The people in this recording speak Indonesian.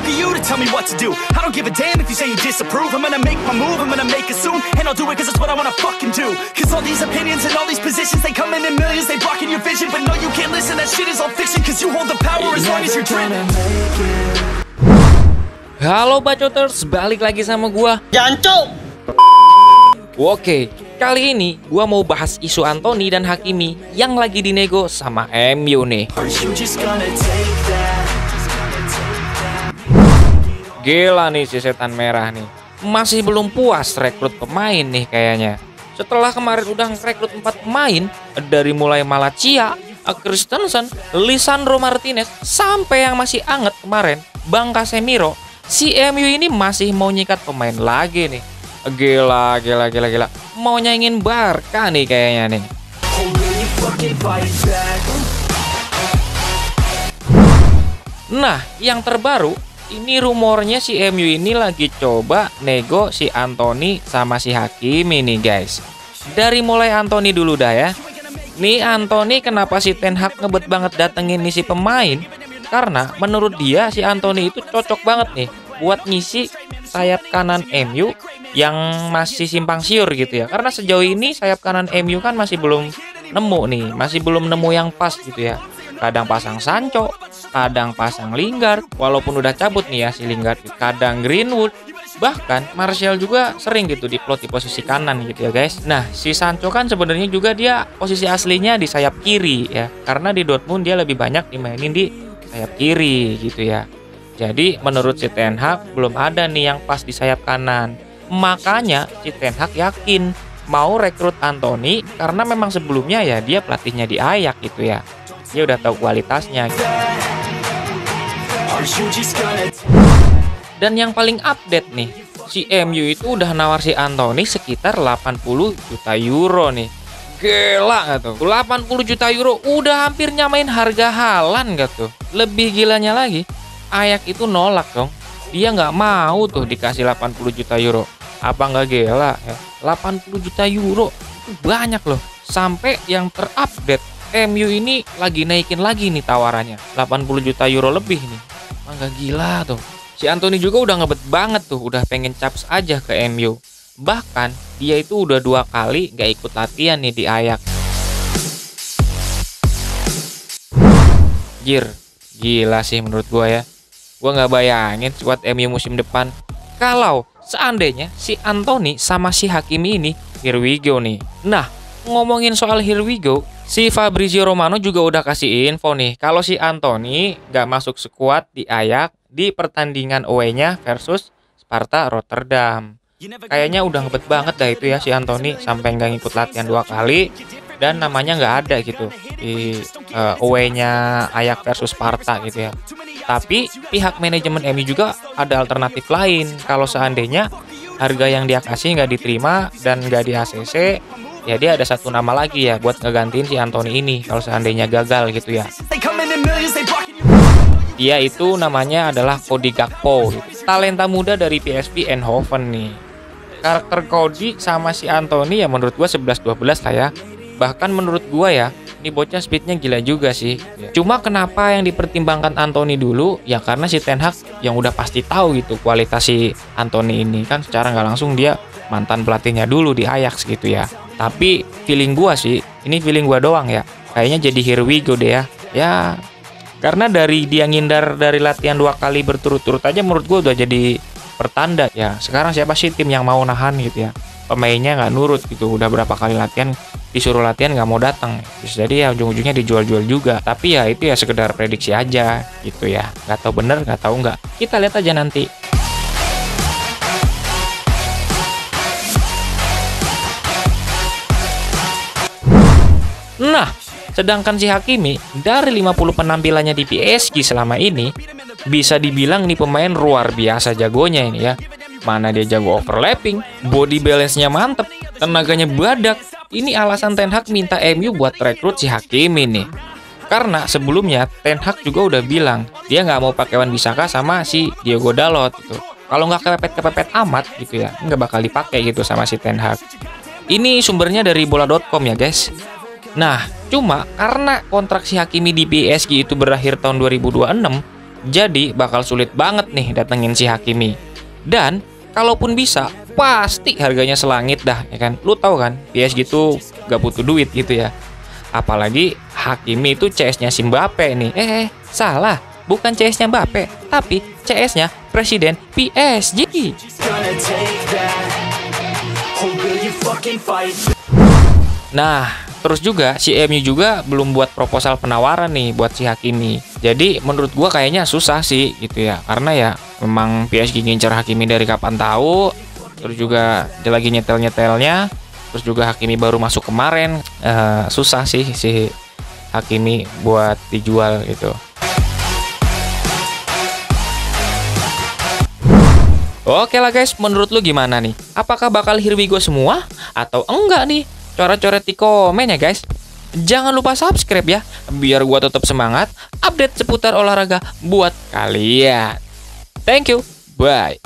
are you to tell me what to do? I don't give a damn if you say you disapprove. I'm gonna make my move, I'm gonna make it soon, and I'll do it cause it's what I wanna fucking do. Cause all these opinions and all these positions, they come in millions, they blocking your vision. But no, you can't listen, that shit is all fiction. Cause you hold the power as long as you're driven. Halo Bacoters, balik lagi sama gua Jancuk. Oke, kali ini gua mau bahas isu Anthony dan Hakimi yang lagi dinego sama MU nih. Gila nih si setan merah nih, masih belum puas rekrut pemain nih kayaknya. Setelah kemarin udah ngerekrut 4 pemain, dari mulai Malacia, Christensen, Lisandro Martinez, sampai yang masih anget kemarin, Bang Casemiro, si MU ini masih mau nyikat pemain lagi nih. Gila. Mau nyaingin Barca nih kayaknya nih. Nah, yang terbaru, ini rumornya si MU ini lagi coba nego si Anthony sama si Hakimi nih guys. Dari mulai Anthony dulu dah ya. Nih Anthony kenapa si Ten Hag ngebet banget datengin nih si pemain? Karena menurut dia si Anthony itu cocok banget nih buat ngisi sayap kanan MU yang masih simpang siur gitu ya. Karena sejauh ini sayap kanan MU kan masih belum nemu nih, masih belum nemu yang pas gitu ya. Kadang pasang Sancho, kadang pasang Lingard, walaupun udah cabut nih ya si Lingard, kadang Greenwood, bahkan Martial juga sering gitu diplot di posisi kanan gitu ya guys. Nah si Sancho kan sebenarnya juga dia posisi aslinya di sayap kiri ya, karena di Dortmund dia lebih banyak dimainin di sayap kiri gitu ya. Jadi menurut si Ten Hag belum ada nih yang pas di sayap kanan. Makanya si Ten Hag yakin mau rekrut Anthony karena memang sebelumnya ya dia pelatihnya di Ajax gitu ya. Dia udah tahu kualitasnya. Dan yang paling update nih, si MU itu udah nawar si Anthony sekitar 80 juta euro nih. Gila gak tuh? 80 juta euro udah hampir nyamain harga Haaland gak tuh? Lebih gilanya lagi, Ajax itu nolak dong. Dia nggak mau tuh dikasih 80 juta euro. Apa nggak gila ya? 80 juta euro itu banyak loh. Sampai yang terupdate, MU ini lagi naikin lagi nih tawarannya 80 juta euro lebih nih. Nggak gila tuh. Si Anthony juga udah ngebet banget tuh, udah pengen caps aja ke MU. Bahkan dia itu udah 2 kali nggak ikut latihan nih di Ajax. Gila sih menurut gua ya. Gua nggak bayangin squad MU musim depan kalau seandainya si Anthony sama si Hakimi ini here we go nih. Nah, ngomongin soal here we go, si Fabrizio Romano juga udah kasih info nih kalau si Anthony gak masuk skuad di Ajax di pertandingan away-nya versus Sparta Rotterdam. Kayaknya udah ngebet banget dah itu ya si Anthony sampai gak ngikut latihan 2 kali dan namanya gak ada gitu di away-nya Ajax versus Sparta gitu ya. Tapi pihak manajemen MU juga ada alternatif lain kalau seandainya harga yang dia kasih nggak diterima dan nggak di ACC. Ya dia ada 1 nama lagi ya buat ngegantiin si Anthony ini kalau seandainya gagal gitu ya. Dia itu namanya adalah Cody Gakpo gitu. Talenta muda dari PSV Eindhoven nih. Karakter Cody sama si Anthony ya menurut gua 11-12 lah ya. Bahkan menurut gua ya ini bocah speednya gila juga sih. Cuma kenapa yang dipertimbangkan Anthony dulu ya karena si Ten Hag yang udah pasti tahu gitu kualitas si Anthony ini kan secara nggak langsung dia mantan pelatihnya dulu di Ajax gitu ya. Tapi feeling gua sih, ini feeling gua doang ya. Kayaknya jadi here we go deh ya. Ya, karena dari dia ngindar dari latihan 2 kali berturut-turut aja menurut gua udah jadi pertanda ya. Sekarang siapa sih tim yang mau nahan gitu ya? Pemainnya nggak nurut gitu. Udah berapa kali latihan disuruh latihan nggak mau datang. Jadi ya ujung-ujungnya dijual-jual juga. Tapi ya itu ya sekedar prediksi aja gitu ya. Nggak tahu bener, nggak tahu nggak. Kita lihat aja nanti. Nah, sedangkan si Hakimi dari 50 penampilannya di PSG selama ini bisa dibilang nih pemain luar biasa jagonya ini ya. Mana dia jago overlapping, body balance-nya mantep, tenaganya badak. Ini alasan Ten Hag minta MU buat rekrut si Hakimi nih. Karena sebelumnya Ten Hag juga udah bilang dia nggak mau pakai Wan-Bissaka sama si Diogo Dalot gitu. Kalau nggak kepepet-kepepet amat gitu ya, nggak bakal dipakai gitu sama si Ten Hag. Ini sumbernya dari bola.com ya guys. Nah, cuma karena kontrak si Hakimi di PSG itu berakhir tahun 2026, Jadi bakal sulit banget nih datengin si Hakimi. Dan kalaupun bisa, pasti harganya selangit dah, ya kan? Lu tahu kan, PSG gitu gak butuh duit gitu ya. Apalagi Hakimi itu CS-nya si Mbappe nih. Salah, bukan CS-nya Mbappe, tapi CS-nya Presiden PSG. Nah, terus juga si MU juga belum buat proposal penawaran nih buat si Hakimi. Jadi menurut gua kayaknya susah sih gitu ya. Karena ya memang PSG ngincer Hakimi dari kapan tahu. Terus juga dia lagi nyetel-nyetelnya. Terus juga Hakimi baru masuk kemarin. Susah sih si Hakimi buat dijual gitu. Oke lah guys, menurut lu gimana nih? Apakah bakal here we go semua? Atau enggak nih? Coret-coret di komen ya guys. Jangan lupa subscribe ya, biar gua tetap semangat update seputar olahraga buat kalian. Thank you, bye.